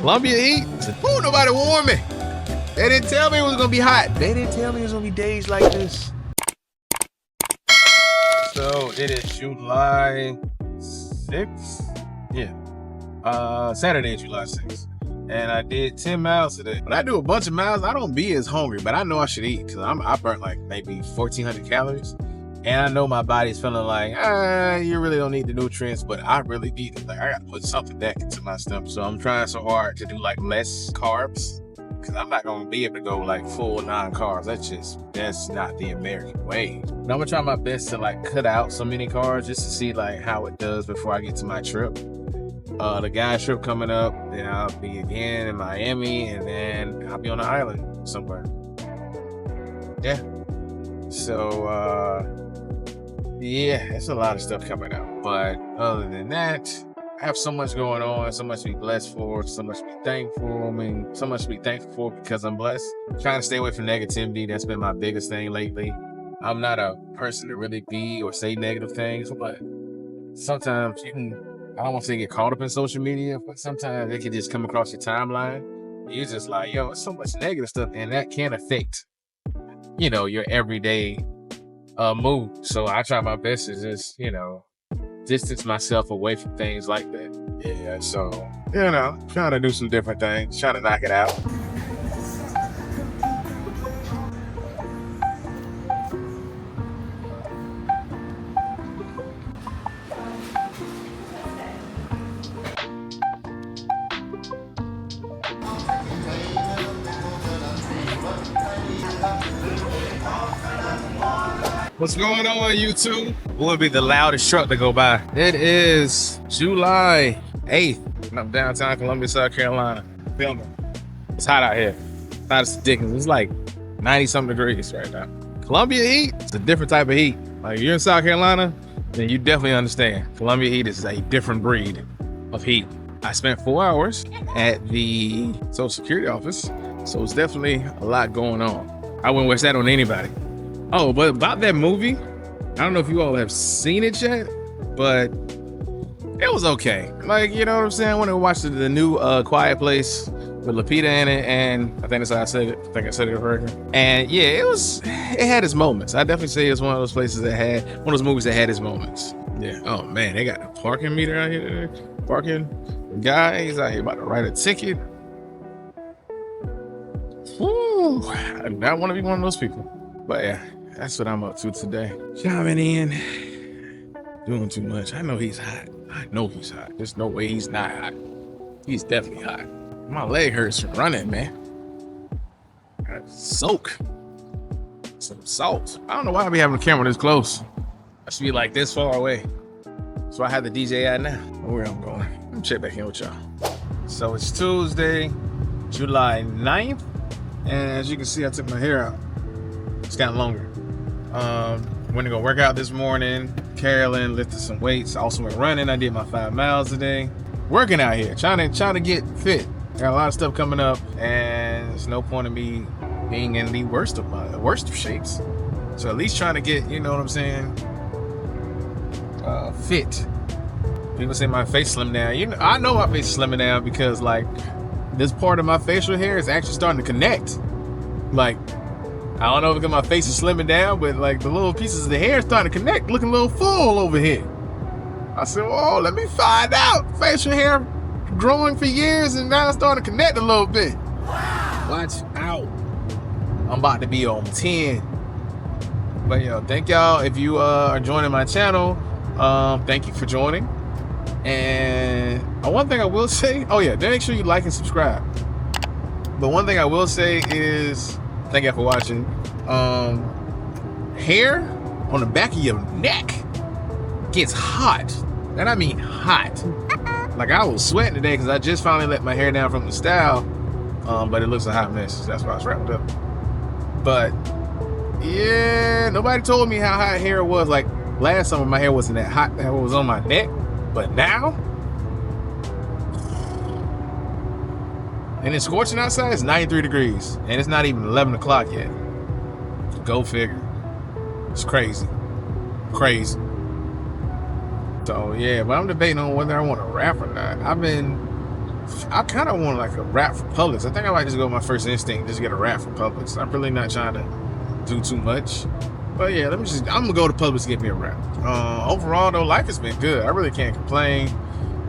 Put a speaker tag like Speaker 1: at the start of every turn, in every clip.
Speaker 1: Columbia heat. Ooh, nobody warned me. They didn't tell me it was gonna be hot. They didn't tell me it was gonna be days like this. So it is July 6th. Yeah. Saturday, July 6th. And I did 10 miles today. When I do a bunch of miles, I don't be as hungry, but I know I should eat because I burnt like maybe 1,400 calories. And I know my body's feeling like, you really don't need the nutrients, but I really need it. Like, I gotta put something back into my stomach. So I'm trying so hard to do like less carbs because I'm not gonna be able to go like full non-carbs. That's not the American way. But I'm gonna try my best to like cut out so many carbs just to see like how it does before I get to my trip. The guys trip coming up, then I'll be again in Miami, and then I'll be on the island somewhere. Yeah. So, yeah, it's a lot of stuff coming up. But other than that, I have so much going on, so much to be blessed for, so much to be thankful. I mean, so much to be thankful for because I'm blessed. I'm trying to stay away from negativity. That's been my biggest thing lately. I'm not a person to really be or say negative things, but sometimes you can, I don't want to say get caught up in social media, but sometimes it can just come across your timeline. You're just like, yo, it's so much negative stuff, and that can affect, your everyday mood. So I try my best to just, distance myself away from things like that. Yeah, so, trying to do some different things, trying to knock it out. What's going on YouTube? What would be the loudest truck to go by? It is July 8th. I'm downtown Columbia, South Carolina, filming. It's hot out here. Hot as Dickens. It's like 90-something degrees right now. Columbia heat, it's a different type of heat. Like, you're in South Carolina, then you definitely understand. Columbia heat is a different breed of heat. I spent 4 hours at the Social Security office, so it's definitely a lot going on. I wouldn't wish that on anybody. Oh, but about that movie, I don't know if you all have seen it yet, but it was okay. Like, you know what I'm saying? I went to watch the new Quiet Place with Lupita in it, and I think that's how I said it. I think I said it correctly. And yeah, it had its moments. I definitely say it's one of those places that had, one of those movies that had its moments. Yeah. Oh man, they got a parking meter out here. Parking. The guy, he's out here about to write a ticket. Woo. I do not want to be one of those people. But yeah. That's what I'm up to today. Chiming in, doing too much. I know he's hot. I know he's hot. There's no way he's not hot. He's definitely hot. My leg hurts from running, man. Gotta soak some salt. I don't know why I be having the camera this close. I should be like this far away. So I have the DJI now. Where I'm going. Let me check back in with y'all. So it's Tuesday, July 9th. And as you can see, I took my hair out. It's gotten longer. Went to go work out this morning. Carolyn lifted some weights. Also went running. I did my 5 miles today. Working out here, trying to get fit. Got a lot of stuff coming up, and there's no point in me being in the worst of shapes. So at least trying to get, you know what I'm saying, fit. People say my face slimmed down. I know my face is slimming down because like this part of my facial hair is actually starting to connect. Like, I don't know if because my face is slimming down, but like the little pieces of the hair starting to connect, looking a little full over here. I said, well, let me find out. Facial hair growing for years and now it's starting to connect a little bit. Watch out. I'm about to be on 10. But thank y'all if you are joining my channel. Thank you for joining. And one thing I will say, make sure you like and subscribe. But one thing I will say is, thank you for watching. Hair on the back of your neck gets hot. And I mean hot. Like I was sweating today because I just finally let my hair down from the style. But it looks a hot mess. That's why I was wrapped up. But yeah, nobody told me how hot hair was. Like last summer my hair wasn't that hot. It was on my neck. But now, and it's scorching outside. It's 93 degrees, and it's not even 11 o'clock yet. Go figure. It's crazy, crazy. So yeah, but I'm debating on whether I want to rap or not. I've been I kind of want like a wrap for Publix. I think I might just go with my first instinct, just get a wrap for Publix. I'm really not trying to do too much. But yeah, I'm gonna go to Publix to get me a wrap. Overall though, life has been good. I really can't complain.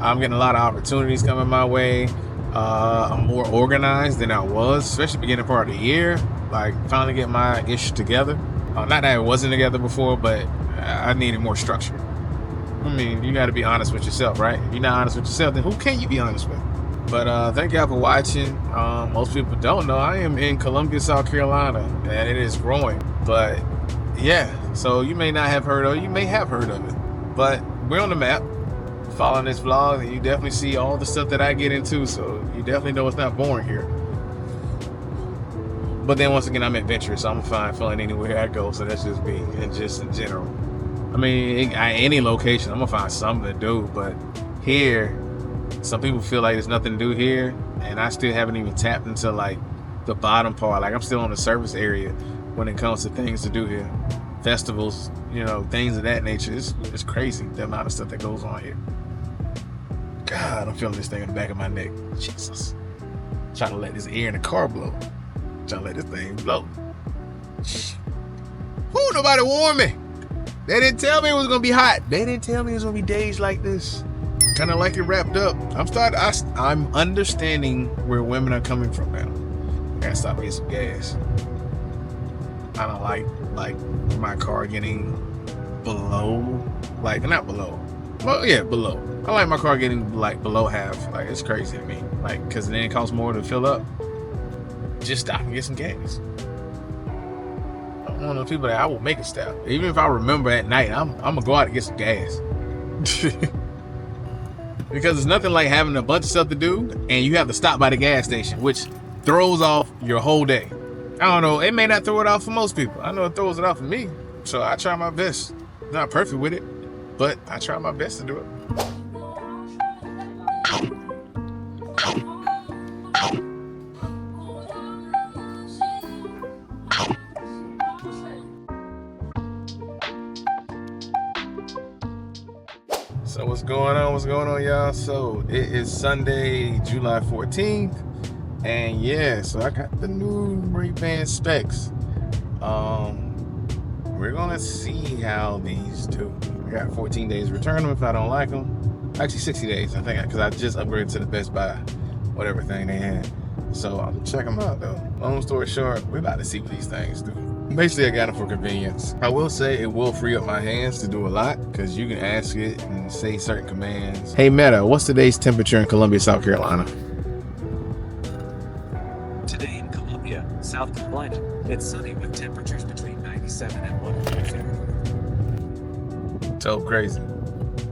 Speaker 1: I'm getting a lot of opportunities coming my way. I'm more organized than I was, especially beginning part of the year. Like finally getting my ish together. Not that it wasn't together before, but I needed more structure. I mean, you got to be honest with yourself, right? If you're not honest with yourself, then who can you be honest with? But thank y'all for watching. Most people don't know I am in Columbia, South Carolina, and it is growing. But yeah, so you may not have heard of it, you may have heard of it, but we're on the map. Following this vlog, and you definitely see all the stuff that I get into, so you definitely know it's not boring here. But then once again, I'm adventurous, so I'm fine feeling anywhere I go. So that's just me, and just in general. I mean, any location, I'm gonna find something to do. But here, some people feel like there's nothing to do here, and I still haven't even tapped into like the bottom part. Like I'm still on the surface area when it comes to things to do here, festivals, you know, things of that nature. It's crazy the amount of stuff that goes on here. God, I'm feeling this thing in the back of my neck. Jesus. Trying to let this air in the car blow. Trying to let this thing blow. Whoo, nobody warned me. They didn't tell me it was gonna be hot. They didn't tell me it was gonna be days like this. Kind of like it wrapped up. I'm understanding where women are coming from now. I gotta stop and get some gas. I don't like my car getting below, like not below. Well, yeah, below. I like my car getting like below half. Like it's crazy to me. Like, cause then it costs more to fill up. Just stop and get some gas. I'm one of those people that I will make a stop. Even if I remember at night, I'm gonna go out and get some gas. Because it's nothing like having a bunch of stuff to do and you have to stop by the gas station, which throws off your whole day. I don't know, it may not throw it off for most people. I know it throws it off for me. So I try my best. Not perfect with it, but I try my best to do it. So what's going on, y'all? So it is Sunday, July 14th, and yeah, so I got the new Ray-Ban specs. We're gonna see how these do. I got 14 days to return them if I don't like them. Actually 60 days, I think, because I just upgraded to the Best Buy, whatever thing they had. So I'll check them out though. Long story short, we're about to see what these things do. Basically, I got them for convenience. I will say it will free up my hands to do a lot because you can ask it and say certain commands. Hey Meta, what's today's temperature in Columbia, South Carolina?
Speaker 2: Today in Columbia, South Carolina, it's sunny with temperatures between 97 and 100 Fahrenheit.
Speaker 1: So crazy.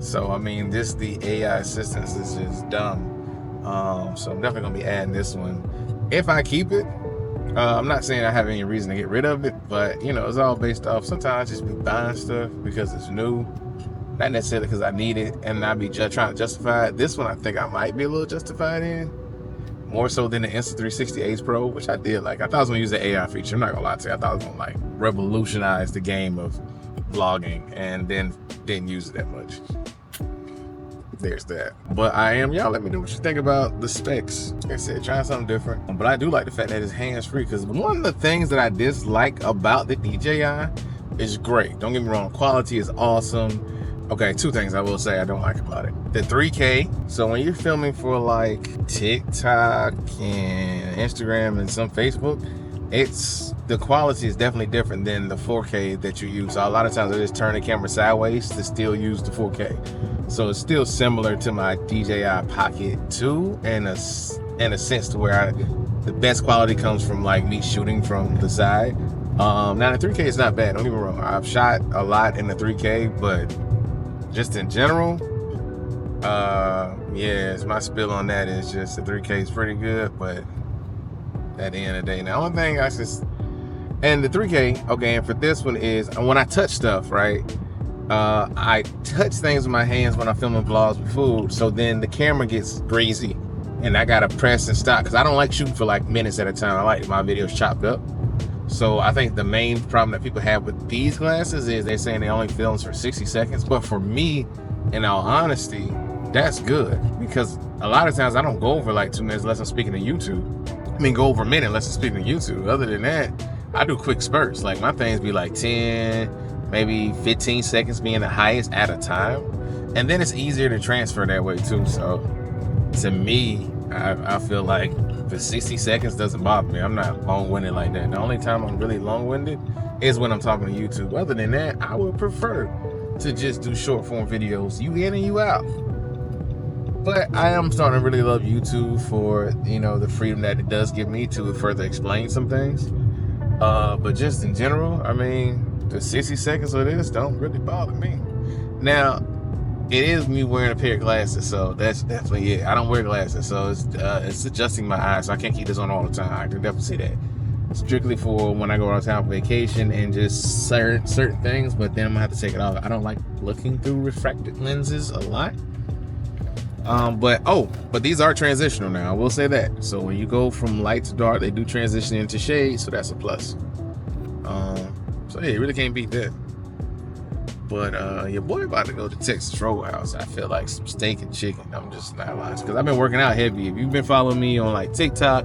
Speaker 1: So I mean, the AI assistance is just dumb. So I'm definitely gonna be adding this one if I keep it. I'm not saying I have any reason to get rid of it, but you know, it's all based off. Sometimes I just be buying stuff because it's new, not necessarily because I need it, and I be trying to justify it. This one I think I might be a little justified in, more so than the Insta360 Ace Pro, which I did like. I thought I was gonna use the AI feature. I'm not gonna lie to you. I thought I was gonna like revolutionize the game of vlogging, and then didn't use it that much. There's that. But y'all let me know what you think about the specs. Like I said, trying something different. But I do like the fact that it's hands-free, because one of the things that I dislike about the DJI is great. Don't get me wrong, quality is awesome. Okay, two things I will say I don't like about it. The 3K, so when you're filming for like TikTok and Instagram and some Facebook, the quality is definitely different than the 4K that you use. So a lot of times I just turn the camera sideways to still use the 4K. So it's still similar to my DJI Pocket 2 in a sense to where the best quality comes from like me shooting from the side. Now the 3K is not bad, don't get me wrong. I've shot a lot in the 3K, but just in general, yes, my spill on that is just the 3K is pretty good, but at the end of the day, now, only thing and the 3K, okay, and for this one is when I touch stuff, right? I touch things with my hands when I'm filming vlogs with food, so then the camera gets greasy, and I gotta press and stop because I don't like shooting for like minutes at a time. I like my videos chopped up. So I think the main problem that people have with these glasses is they're saying they only films for 60 seconds. But for me, in all honesty, that's good, because a lot of times I don't go over like 2 minutes unless I'm speaking to YouTube. I mean, go over a minute unless I'm speaking to YouTube. Other than that, I do quick spurts. Like my things be like 10, maybe 15 seconds being the highest at a time. And then it's easier to transfer that way too. So to me, I feel like the 60 seconds doesn't bother me. I'm not long-winded like that. The only time I'm really long-winded is when I'm talking to YouTube. Other than that, I would prefer to just do short form videos. You in and you out. But I am starting to really love YouTube for, you know, the freedom that it does give me to further explain some things. But just in general, I mean, the 60 seconds of this don't really bother me. Now, it is me wearing a pair of glasses, so that's definitely it. I don't wear glasses, so it's adjusting my eyes, so I can't keep this on all the time. I can definitely see that. Strictly for when I go out of town for vacation and just certain things, but then I'm gonna have to take it off. I don't like looking through refracted lenses a lot. But these are transitional now, I will say that. So when you go from light to dark, they do transition into shade, so that's a plus. So yeah, you really can't beat that. But your boy about to go to Texas Roadhouse. I feel like some steak and chicken. I'm just not lying, because I've been working out heavy. If you've been following me on like TikTok,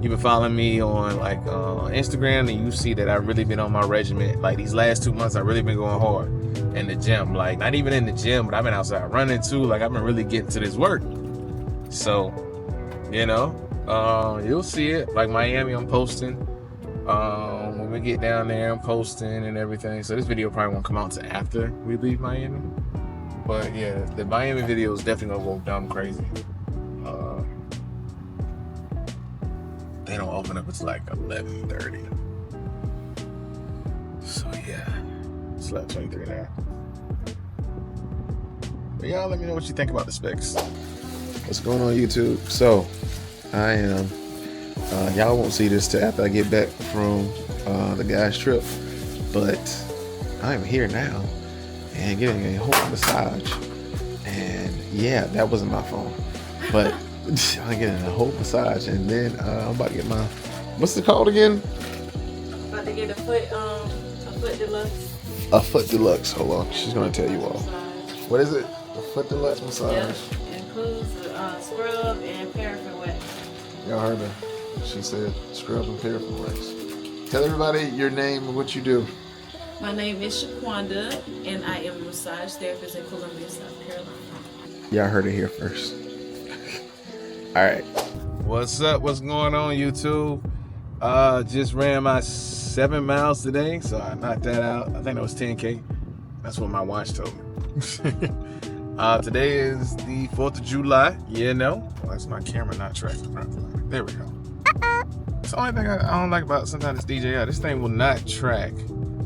Speaker 1: you've been following me on like Instagram, and you see that I've really been on my regimen. Like these last 2 months, I've really been going hard in the gym. Like not even in the gym, but I've been outside running too. Like I've been really getting to this work. So, you know, you'll see it. Like Miami, I'm posting. When we get down there, I'm posting and everything. So this video probably won't come out until after we leave Miami. But yeah, the Miami video is definitely gonna go dumb crazy. They don't open up until like 11:30. So yeah, it's 11:23 now. But y'all let me know what you think about the specs. What's going on YouTube? So I am y'all won't see this till after I get back from the guy's trip, but I'm here now and getting a whole massage. And yeah, that wasn't my phone, but I'm getting a whole massage, and then I'm about to get my, what's it called again?
Speaker 3: About to get a foot deluxe.
Speaker 1: A foot deluxe. Hold on, she's gonna tell you all. What is it? A foot deluxe massage.
Speaker 3: Yep. Includes scrub and paraffin wax.
Speaker 1: Y'all heard her. She said scrub and paraffin wax. Tell everybody your name and what you do.
Speaker 3: My name is Shaquanda, and I am a massage therapist in Columbia, South Carolina.
Speaker 1: Y'all heard it here first. All right. What's up? What's going on, YouTube? Just ran my 7 miles today, so I knocked that out. I think that was 10K. That's what my watch told me. Today is the 4th of July. You know. Why is my camera not tracking properly? There we go. It's the only thing I don't like about sometimes this DJI. This thing will not track.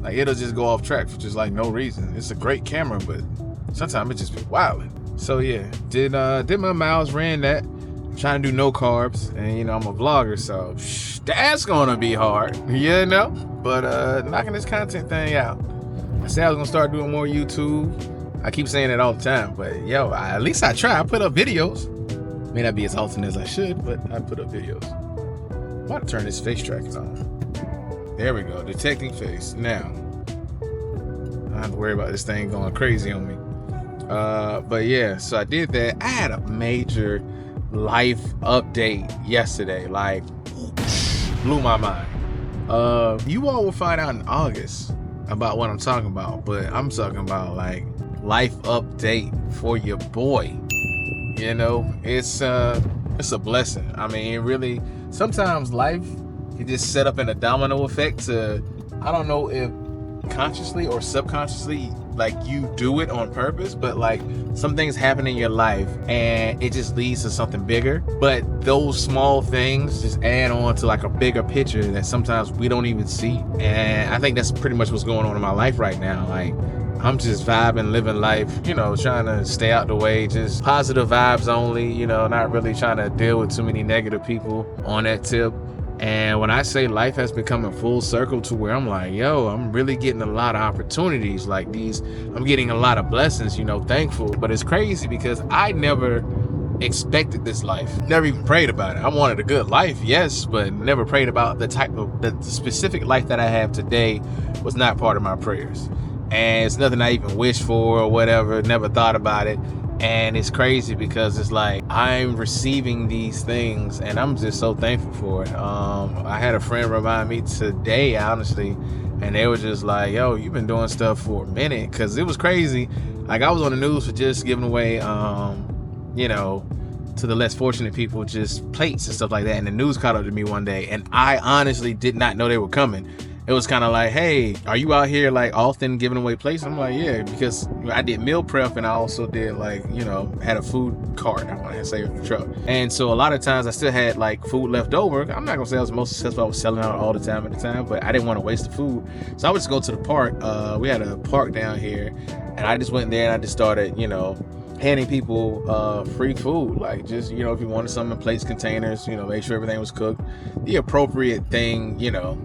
Speaker 1: Like it'll just go off track for just like no reason. It's a great camera, but sometimes it just be wilding. So yeah, did my miles, ran that. I'm trying to do no carbs, and you know I'm a vlogger, so that's gonna be hard, you know. But knocking this content thing out. I said I was gonna start doing more YouTube. I keep saying it all the time, but yo, at least I try. I put up videos. May not be as often as I should, but I put up videos. I'm about to turn this face tracking on. There we go, detecting face. Now, I don't have to worry about this thing going crazy on me. But yeah, so I did that. I had a major life update yesterday, like blew my mind. You all will find out in August about what I'm talking about, but I'm talking about like life update for your boy. You know, it's a blessing. I mean, it really, sometimes life can just set up in a domino effect to, I don't know if consciously or subconsciously, like you do it on purpose, but like some things happen in your life and it just leads to something bigger. But those small things just add on to like a bigger picture that sometimes we don't even see. And I think that's pretty much what's going on in my life right now. Like, I'm just vibing, living life, you know, trying to stay out the way, just positive vibes only, you know, not really trying to deal with too many negative people on that tip. And when I say life has become a full circle to where I'm like, yo, I'm really getting a lot of opportunities like these. I'm getting a lot of blessings, you know, thankful. But it's crazy because I never expected this life. Never even prayed about it. I wanted a good life, yes, but never prayed about the specific life that I have today was not part of my prayers. And it's nothing I even wished for or whatever, never thought about it. And it's crazy because it's like I'm receiving these things and I'm just so thankful for it. I had a friend remind me today, honestly, and they were just like, yo, you've been doing stuff for a minute, because it was crazy. Like, I was on the news for just giving away, you know, to the less fortunate people, just plates and stuff like that. And the news caught up to me one day, and I honestly did not know they were coming. It was kind of like, hey, are you out here like often giving away plates? I'm like, yeah, because I did meal prep and I also did like, you know, had a food cart, I want to say, the truck. And so a lot of times I still had like food left over. I'm not gonna say I was the most successful. I was selling out all the time at the time, but I didn't want to waste the food. So I would just go to the park. We had a park down here, and I just went there and I just started, you know, handing people free food. Like, just, you know, if you wanted something in plates, containers, you know, make sure everything was cooked, the appropriate thing, you know,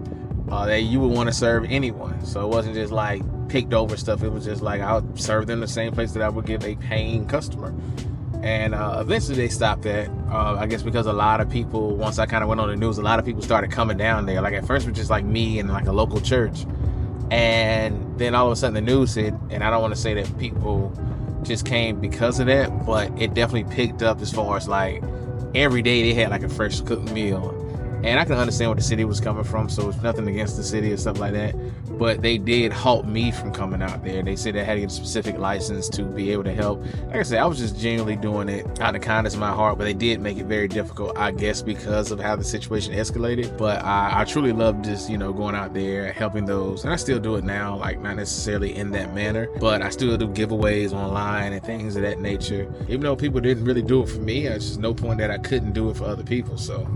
Speaker 1: that you would want to serve anyone. So it wasn't just like picked over stuff. It was just like I would serve them the same place that I would give a paying customer. And eventually they stopped that. I guess because a lot of people, once I kind of went on the news, a lot of people started coming down there. Like, at first it was just like me and like a local church. And then all of a sudden the news hit, and I don't want to say that people just came because of that, but it definitely picked up as far as like every day they had like a fresh cooked meal. And I can understand where the city was coming from, so it's nothing against the city or stuff like that. But they did halt me from coming out there. They said they had to get a specific license to be able to help. Like I said, I was just genuinely doing it out of the kindness of my heart, but they did make it very difficult, I guess, because of how the situation escalated. But I truly love just, you know, going out there, helping those. And I still do it now, like not necessarily in that manner, but I still do giveaways online and things of that nature. Even though people didn't really do it for me, there's just no point that I couldn't do it for other people. So,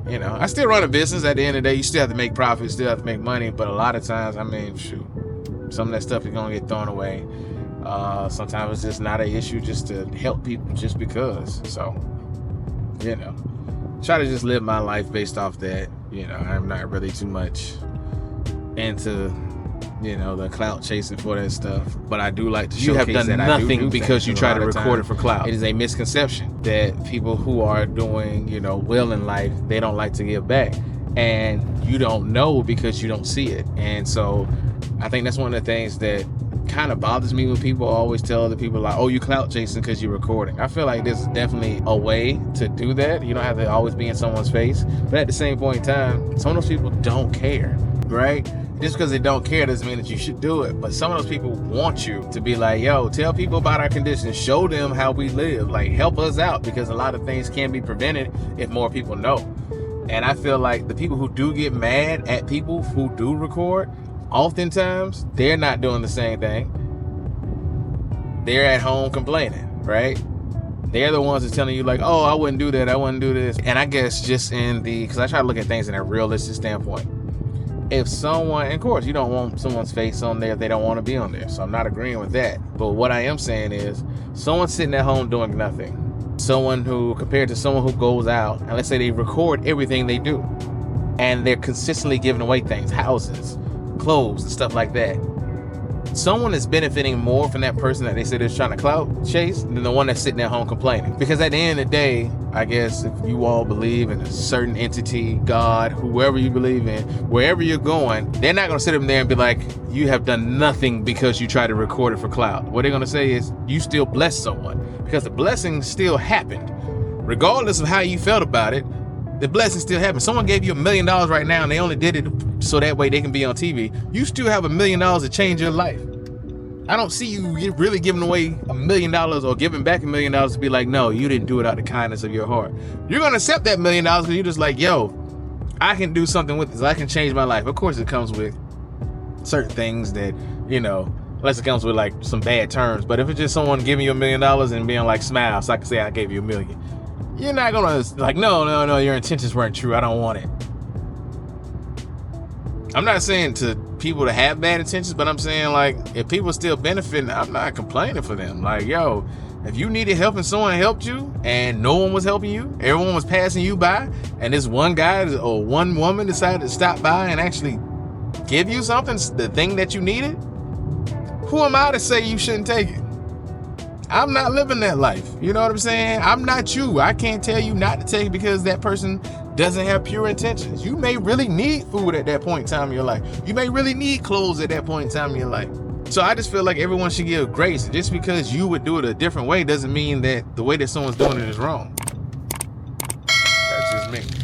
Speaker 1: you know, I still run a business. At the end of the day, you still have to make profits, still have to make money. But a lot of times, I mean, shoot, some of that stuff is going to get thrown away. Sometimes it's just not an issue just to help people just because. So, you know, try to just live my life based off that. You know, I'm not really too much into, you know, the clout chasing for that stuff, but I do like to showcase that. You have done nothing because you try to record it for clout. It is a misconception that people who are doing, you know, well in life, they don't like to give back, and you don't know because you don't see it. And so I think that's one of the things that kind of bothers me when people always tell other people like, oh, you clout chasing because you're recording. I feel like there's definitely a way to do that. You don't have to always be in someone's face, but at the same point in time, some of those people don't care, right? Just because they don't care doesn't mean that you should do it. But some of those people want you to be like, yo, tell people about our conditions, show them how we live, like help us out, because a lot of things can be prevented if more people know. And I feel like the people who do get mad at people who do record, oftentimes they're not doing the same thing. They're at home complaining, right? They're the ones that's telling you like, oh, I wouldn't do that, I wouldn't do this. And I guess just because I try to look at things in a realistic standpoint. If someone, and of course, you don't want someone's face on there if they don't want to be on there. So I'm not agreeing with that. But what I am saying is, someone sitting at home doing nothing, someone who, compared to someone who goes out, and let's say they record everything they do, and they're consistently giving away things, houses, clothes, and stuff like that. Someone is benefiting more from that person that they said is trying to clout chase than the one that's sitting at home complaining. Because at the end of the day, I guess if you all believe in a certain entity, God, whoever you believe in, wherever you're going, they're not going to sit up there and be like, you have done nothing because you tried to record it for clout. What they're going to say is, you still blessed someone, because the blessing still happened. Regardless of how you felt about it, the blessing still happened. Someone gave you $1 million right now and they only did it so that way they can be on TV. You still have $1 million to change your life. I don't see you really giving away $1 million or giving back $1 million to be like, no, you didn't do it out of the kindness of your heart. You're going to accept that $1 million because you're just like, yo, I can do something with this. I can change my life. Of course, it comes with certain things that, you know, unless it comes with like some bad terms. But if it's just someone giving you $1 million and being like, smile, so I can say I gave you $1 million. You're not gonna like, no, your intentions weren't true. I don't want it. I'm not saying to people to have bad intentions, but I'm saying like, if people still benefiting, I'm not complaining for them. Like, yo, if you needed help and someone helped you and no one was helping you, everyone was passing you by, and this one guy or one woman decided to stop by and actually give you something, the thing that you needed, who am I to say you shouldn't take it? I'm not living that life. You know what I'm saying? I'm not you. I can't tell you not to take it because that person doesn't have pure intentions. You may really need food at that point in time in your life. You may really need clothes at that point in time in your life. So I just feel like everyone should give grace. Just because you would do it a different way doesn't mean that the way that someone's doing it is wrong. That's just me.